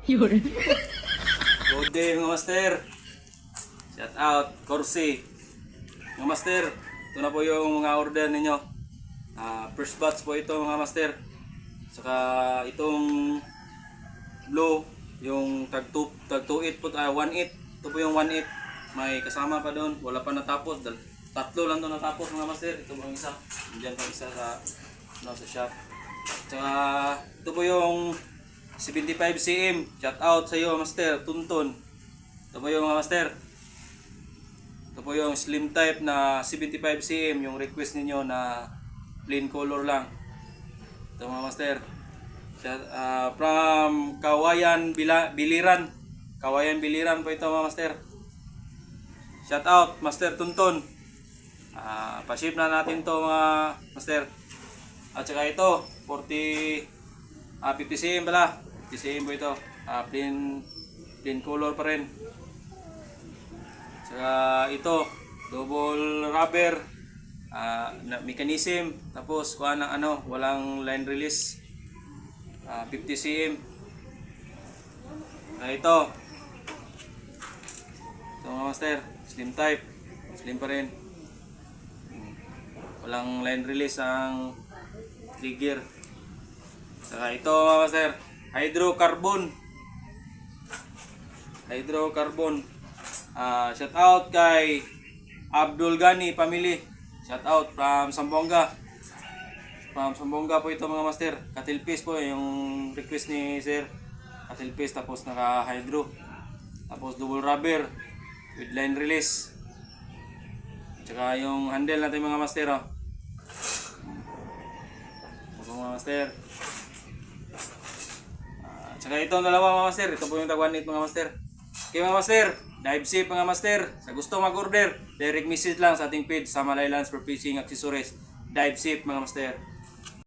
Yun. Good day mga master. Shout out, Corsi. Mga master, ito na po yung mga order ninyo. First batch po ito mga master. Saka itong blue, yung tag 2.8 po, 1.8. Ito po yung 1.8. May kasama pa doon, wala pa natapos. Tatlo lang doon natapos mga master. Ito po yung isa. Diyan pa isa sa shop. Saka ito po yung 75 cm. Shout out sa iyo master, Tuntun. Ito po yung mga master. Ito po yung slim type na 75 cm, yung request ninyo na plain color lang. Ito mga master. From Kawayan Biliran. Kawayan Biliran po ito mga master. Shout out Master Tuntun. Pa-ship na natin to mga master. At saka ito 50 cm pala. 50 cm po ito. Plain color pa rin. Saka ito double rubber mechanism, tapos kuha ng walang line release. 50 cm. Ito mga master, slim type. Slim pa rin. Walang line release ang trigger. Saka ito mga master, hydrocarbon. Shout out kay Abdul Gani family. Shout out from Zamboanga. Po ito mga master. Katilpis po yung request ni sir. Katilpis tapos naka hydro. Tapos double rubber with line release. Tsaka yung handle natin mga master. Mga master. Tsaka itong dalawa mga master. Ito po yung tag 1.8 mga master. Okay mga master, dive safe mga master. Sa gusto mag-order, direct message lang sa ating page, Sama Islands for Fishing Accessories. Dive safe mga master.